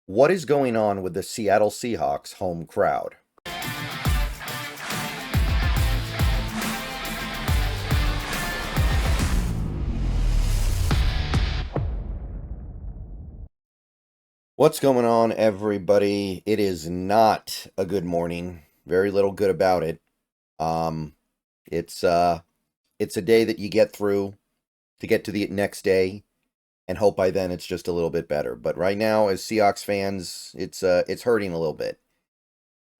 What is going on with the Seattle Seahawks home crowd? What's going on, everybody? It is not a good morning. Very little good about it. Um, it's a day that you get through to get to the next day and hope by then it's just a little bit better. But right now, as Seahawks fans, it's hurting a little bit.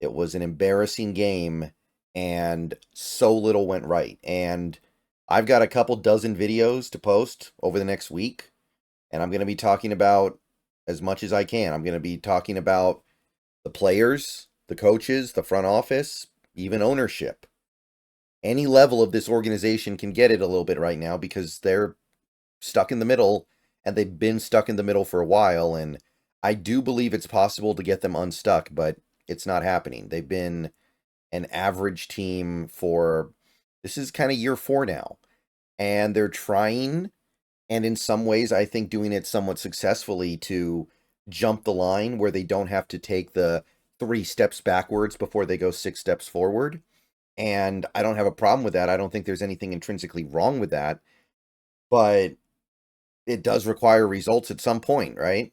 It was an embarrassing game, and so little went right. And I've got a couple dozen videos to post over the next week, and I'm going to be talking about as much as I can. I'm going to be talking about the players, the coaches, the front office, even ownership. Any level of this organization can get it a little bit right now because they're stuck in the middle, and they've been stuck in the middle for a while. And I do believe it's possible to get them unstuck, but it's not happening. They've been an average team for, this is kind of year 4 now, and they're trying, and in some ways I think doing it somewhat successfully, to jump the line where they don't have to take the 3 steps backwards before they go 6 steps forward. And I don't have a problem with that. I don't think there's anything intrinsically wrong with that, but it does require results at some point, right?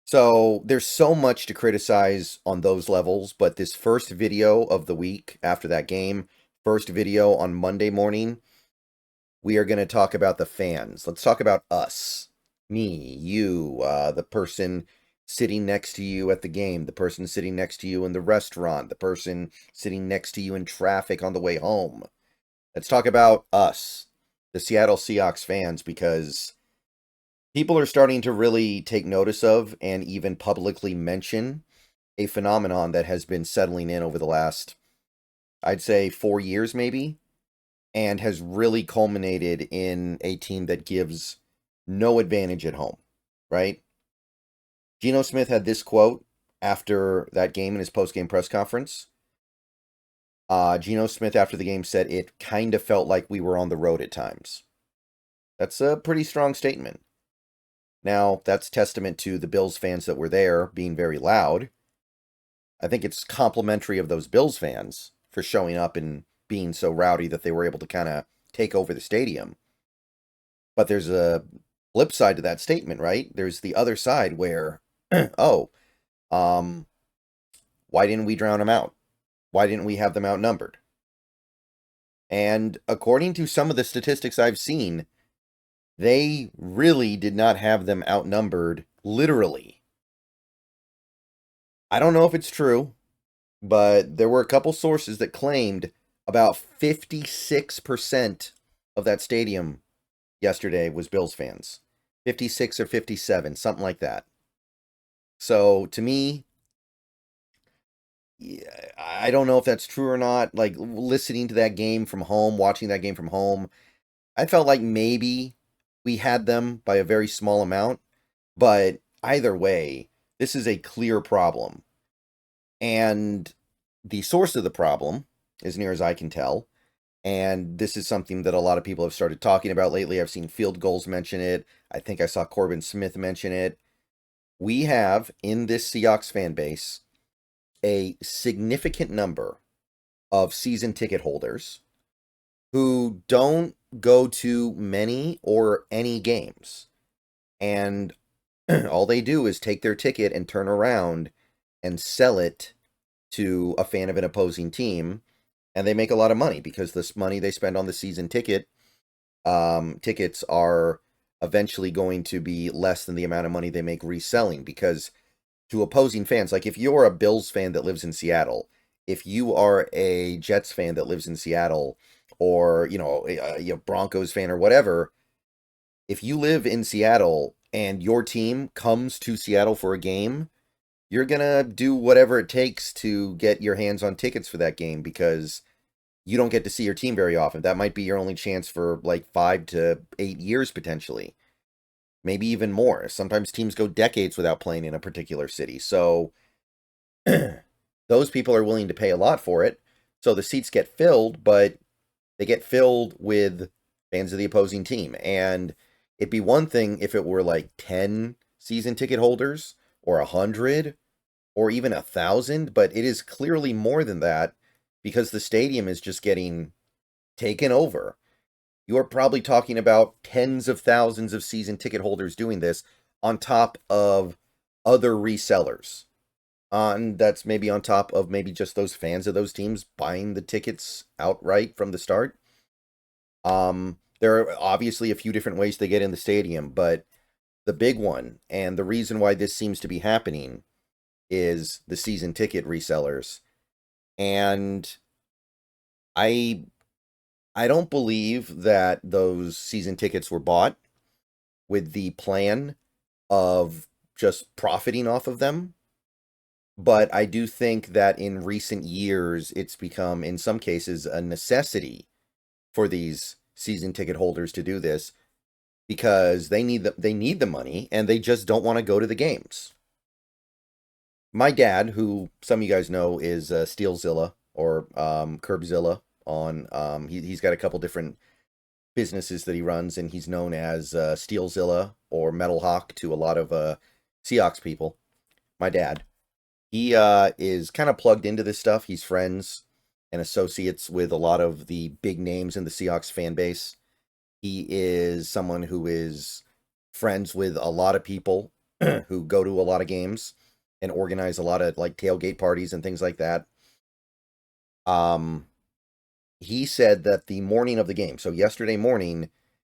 So there's so much to criticize on those levels, but this first video of the week after that game, first video on Monday morning, we are going to talk about the fans. Let's talk about us. Me, you, the person sitting next to you at the game, the person sitting next to you in the restaurant, the person sitting next to you in traffic on the way home. Let's talk about us, the Seattle Seahawks fans, because people are starting to really take notice of and even publicly mention a phenomenon that has been settling in over the last, I'd say, 4 years maybe, and has really culminated in a team that gives no advantage at home, right? Geno Smith had this quote after that game in his post-game press conference. Geno Smith after the game said, "It kind of felt like we were on the road at times." That's a pretty strong statement. Now, that's testament to the Bills fans that were there being very loud. I think it's complimentary of those Bills fans for showing up and being so rowdy that they were able to kind of take over the stadium. But there's a flip side to that statement, right? There's the other side where, oh, why didn't we drown them out? Why didn't we have them outnumbered? And according to some of the statistics I've seen, they really did not have them outnumbered, literally. I don't know if it's true, but there were a couple sources that claimed about 56% of that stadium yesterday was Bills fans. 56 or 57, something like that. So to me, I don't know if that's true or not. Like, listening to that game from home, watching that game from home, I felt like maybe we had them by a very small amount. But either way, this is a clear problem. And the source of the problem, as near as I can tell, and this is something that a lot of people have started talking about lately. I've seen Field Goals mention it. I think I saw Corbin Smith mention it. We have, in this Seahawks fan base, a significant number of season ticket holders who don't go to many or any games. And all they do is take their ticket and turn around and sell it to a fan of an opposing team. And they make a lot of money because this money they spend on the season tickets are eventually going to be less than the amount of money they make reselling. Because to opposing fans, like if you're a Bills fan that lives in Seattle, if you are a Jets fan that lives in Seattle, or a Broncos fan or whatever, if you live in Seattle and your team comes to Seattle for a game, you're gonna do whatever it takes to get your hands on tickets for that game because you don't get to see your team very often. That might be your only chance for like 5 to 8 years potentially. Maybe even more. Sometimes teams go decades without playing in a particular city. So those people are willing to pay a lot for it. So the seats get filled, but they get filled with fans of the opposing team. And it'd be one thing if it were like 10 season ticket holders or 100 or even 1,000, but it is clearly more than that because the stadium is just getting taken over. You are probably talking about tens of thousands of season ticket holders doing this on top of other resellers. And that's maybe on top of maybe just those fans of those teams buying the tickets outright from the start. There are obviously a few different ways to get in the stadium, but the big one, and the reason why this seems to be happening, is the season ticket resellers. And I don't believe that those season tickets were bought with the plan of just profiting off of them. But I do think that in recent years, it's become, in some cases, a necessity for these season ticket holders to do this because they need the money and they just don't want to go to the games. My dad, who some of you guys know is Steelzilla or Curbzilla on, he's got a couple different businesses that he runs, and he's known as Steelzilla or Metal Hawk to a lot of Seahawks people. My dad, he is kind of plugged into this stuff. He's friends and associates with a lot of the big names in the Seahawks fan base. He is someone who is friends with a lot of people who go to a lot of games and organize a lot of like tailgate parties and things like that. He said that the morning of the game, so yesterday morning,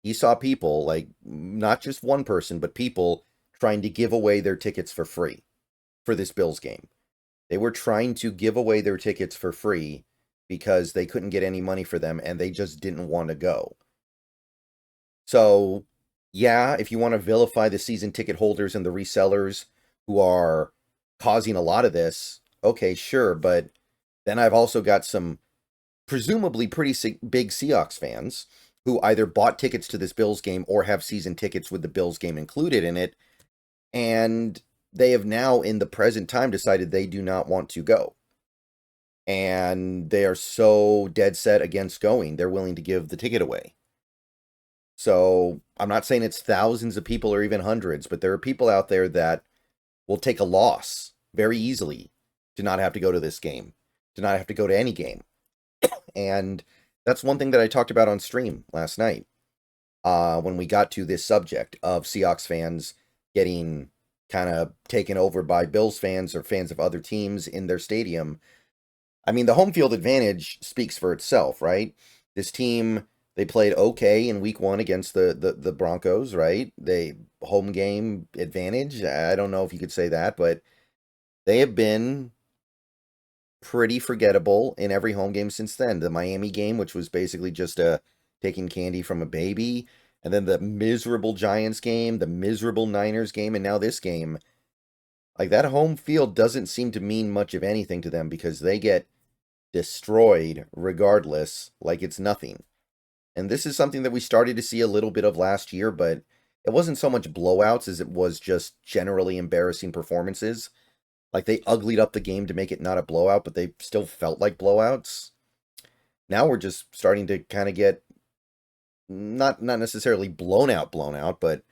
he saw people, like not just one person, but people trying to give away their tickets for free for this Bills game. They were trying to give away their tickets for free because they couldn't get any money for them and they just didn't want to go. So, yeah, if you want to vilify the season ticket holders and the resellers who are causing a lot of this, okay, sure, but then I've also got some presumably pretty big Seahawks fans who either bought tickets to this Bills game or have season tickets with the Bills game included in it, and they have now, in the present time, decided they do not want to go. And they are so dead set against going, they're willing to give the ticket away. So I'm not saying it's thousands of people or even hundreds, but there are people out there that will take a loss very easily to not have to go to this game, to not have to go to any game. And that's one thing that I talked about on stream last night when we got to this subject of Seahawks fans getting kind of taken over by Bills fans or fans of other teams in their stadium. I mean, the home field advantage speaks for itself, right? This team, they played okay in week 1 against the Broncos, right? They home game advantage. I don't know if you could say that, but they have been pretty forgettable in every home game since then. The Miami game, which was basically just taking candy from a baby, and then the miserable Giants game, the miserable Niners game, and now this game. Like, that home field doesn't seem to mean much of anything to them because they get destroyed regardless, like it's nothing. And this is something that we started to see a little bit of last year, but it wasn't so much blowouts as it was just generally embarrassing performances. Like, they uglied up the game to make it not a blowout, but they still felt like blowouts. Now we're just starting to kind of get not necessarily blown out, but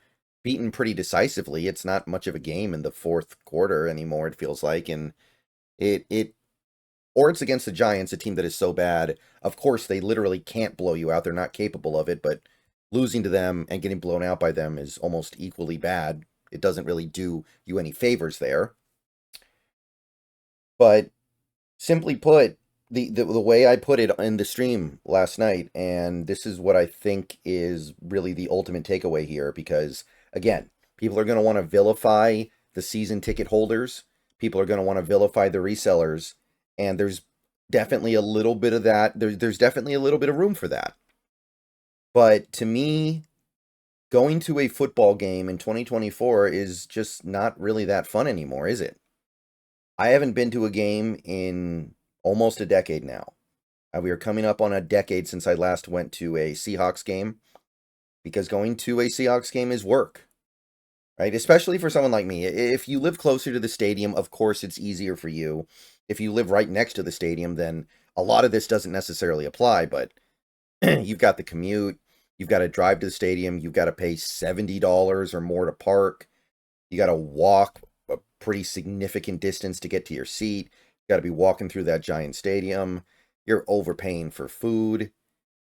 beaten pretty decisively. It's not much of a game in the fourth quarter anymore, it feels like. And or it's against the Giants, a team that is so bad. Of course, they literally can't blow you out. They're not capable of it, but losing to them and getting blown out by them is almost equally bad. It doesn't really do you any favors there. But simply put, the way I put it in the stream last night, and this is what I think is really the ultimate takeaway here, because, again, people are going to want to vilify the season ticket holders. People are going to want to vilify the resellers, and there's definitely a little bit of that. There's definitely a little bit of room for that. But to me, going to a football game in 2024 is just not really that fun anymore, is it? I haven't been to a game in almost a decade now. We are coming up on a decade since I last went to a Seahawks game, because going to a Seahawks game is work, right? Especially for someone like me. If you live closer to the stadium, of course it's easier for you. If you live right next to the stadium, then a lot of this doesn't necessarily apply, but you've got the commute, you've got to drive to the stadium, you've got to pay $70 or more to park, you got to walk a pretty significant distance to get to your seat. You got to be walking through that giant stadium. You're overpaying for food.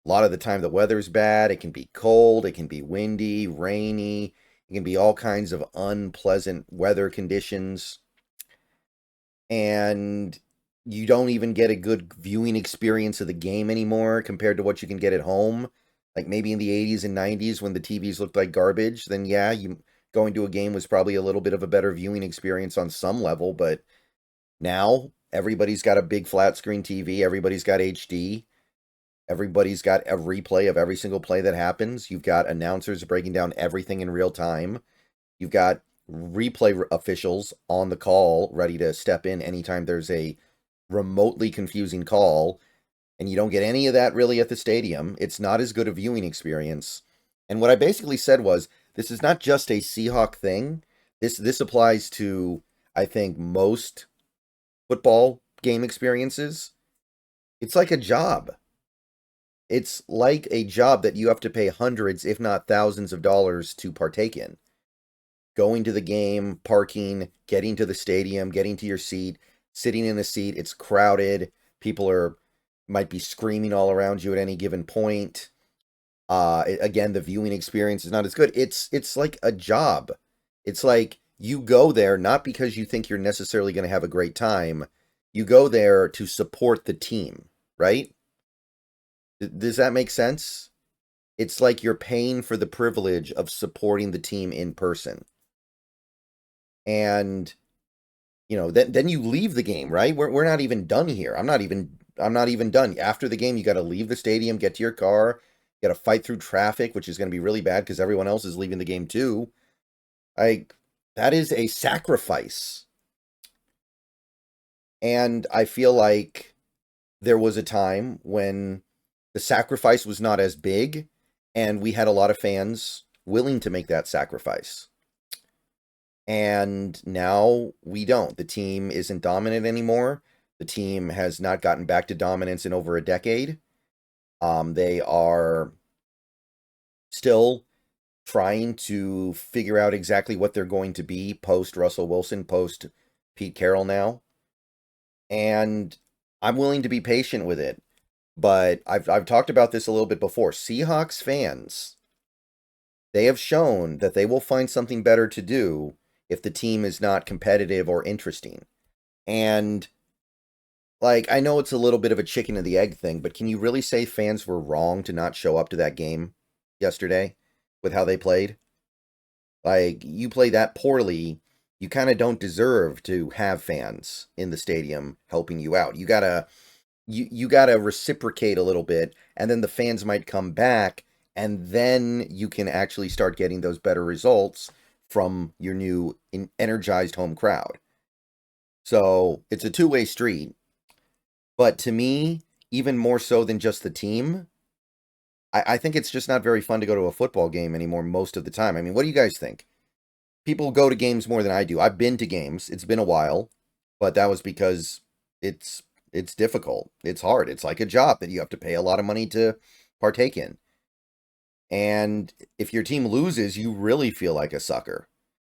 A lot of the time the weather's bad. It can be cold. It can be windy, rainy. It can be all kinds of unpleasant weather conditions. And you don't even get a good viewing experience of the game anymore compared to what you can get at home. Like maybe in the 80s and 90s when the TVs looked like garbage, then yeah, going to a game was probably a little bit of a better viewing experience on some level, but now everybody's got a big flat screen TV, everybody's got HD, everybody's got a replay of every single play that happens. You've got announcers breaking down everything in real time. You've got replay officials on the call ready to step in anytime there's a remotely confusing call, and you don't get any of that really at the stadium. It's not as good a viewing experience. And what I basically said was, this is not just a Seahawk thing. This applies to, I think, most football game experiences. It's like a job. It's like a job that you have to pay hundreds, if not thousands of dollars to partake in. Going to the game, parking, getting to the stadium, getting to your seat, sitting in a seat, it's crowded. People might be screaming all around you at any given point. Again, the viewing experience is not as good. It's like a job. It's like you go there not because you think you're necessarily going to have a great time. You go there to support the team, right? Does that make sense? It's like you're paying for the privilege of supporting the team in person. And then you leave the game, right? We're not even done here. I'm not even done. After the game, you got to leave the stadium, get to your car, you got to fight through traffic, which is going to be really bad because everyone else is leaving the game too. That is a sacrifice. And I feel like there was a time when the sacrifice was not as big, and we had a lot of fans willing to make that sacrifice. And now we don't. The team isn't dominant anymore. The team has not gotten back to dominance in over a decade. They are still trying to figure out exactly what they're going to be post Russell Wilson, post Pete Carroll now. And I'm willing to be patient with it. But I've talked about this a little bit before. Seahawks fans, they have shown that they will find something better to do if the team is not competitive or interesting. And, I know it's a little bit of a chicken and the egg thing, but can you really say fans were wrong to not show up to that game yesterday with how they played? You play that poorly, you kind of don't deserve to have fans in the stadium helping you out. You gotta reciprocate a little bit, and then the fans might come back, and then you can actually start getting those better results from your new energized home crowd. So it's a two-way street. But to me, even more so than just the team, I think it's just not very fun to go to a football game anymore most of the time. I mean, what do you guys think? People go to games more than I do. I've been to games. It's been a while, but that was because it's difficult. It's hard. It's like a job that you have to pay a lot of money to partake in. And if your team loses, you really feel like a sucker.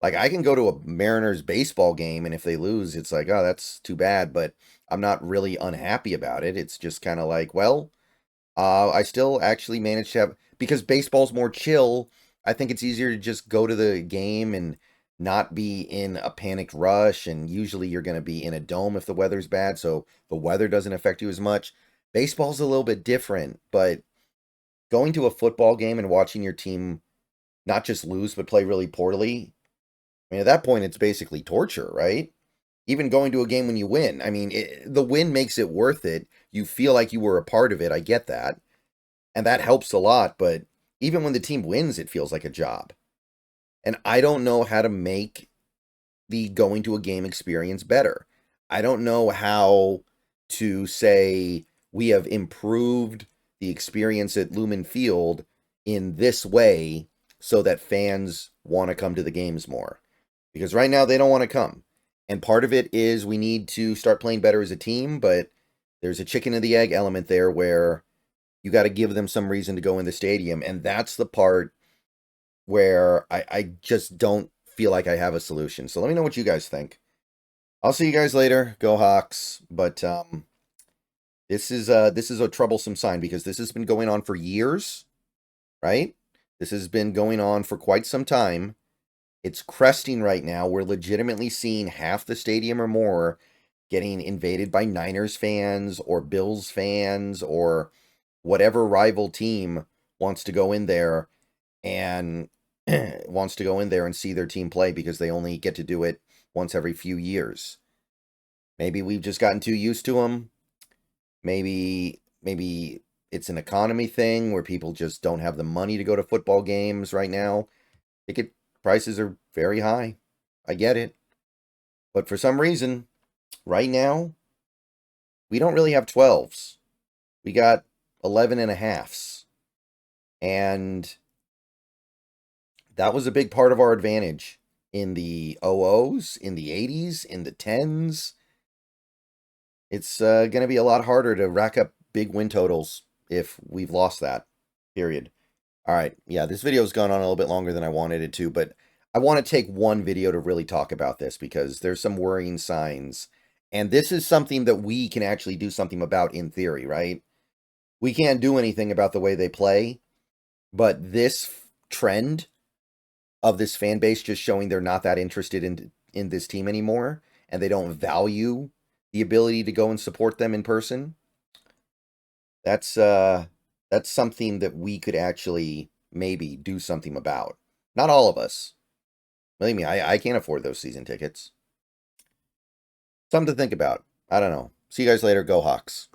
I can go to a Mariners baseball game, and if they lose, it's like, oh, that's too bad, but I'm not really unhappy about it. It's just kind of like, well, I still actually managed to have, because baseball's more chill, I think it's easier to just go to the game and not be in a panicked rush, and usually you're going to be in a dome if the weather's bad, so the weather doesn't affect you as much. Baseball's a little bit different, but going to a football game and watching your team not just lose, but play really poorly, I mean, at that point, it's basically torture, right? Even going to a game when you win. I mean, the win makes it worth it. You feel like you were a part of it. I get that. And that helps a lot. But even when the team wins, it feels like a job. And I don't know how to make the going to a game experience better. I don't know how to say we have improved the experience at Lumen Field in this way so that fans want to come to the games more. Because right now they don't want to come. And part of it is we need to start playing better as a team, but there's a chicken and the egg element there where you got to give them some reason to go in the stadium. And that's the part where I just don't feel like I have a solution. So let me know what you guys think. I'll see you guys later. Go Hawks. But this is a troublesome sign because this has been going on for years, right? This has been going on for quite some time. It's cresting right now. We're legitimately seeing half the stadium or more getting invaded by Niners fans or Bills fans or whatever rival team wants to go in there and see their team play because they only get to do it once every few years. Maybe we've just gotten too used to them. Maybe it's an economy thing where people just don't have the money to go to football games right now. Ticket prices are very high. I get it. But for some reason, right now, we don't really have 12s. We got 11 and a halves. And that was a big part of our advantage in the 00s, in the 80s, in the 10s. It's going to be a lot harder to rack up big win totals if we've lost that, period. All right, yeah, this video's gone on a little bit longer than I wanted it to, but I want to take one video to really talk about this because there's some worrying signs. And this is something that we can actually do something about in theory, right? We can't do anything about the way they play, but this trend of this fan base just showing they're not that interested in this team anymore, and they don't value the ability to go and support them in person. That's something that we could actually maybe do something about. Not all of us. Believe me, I can't afford those season tickets. Something to think about. I don't know. See you guys later. Go Hawks.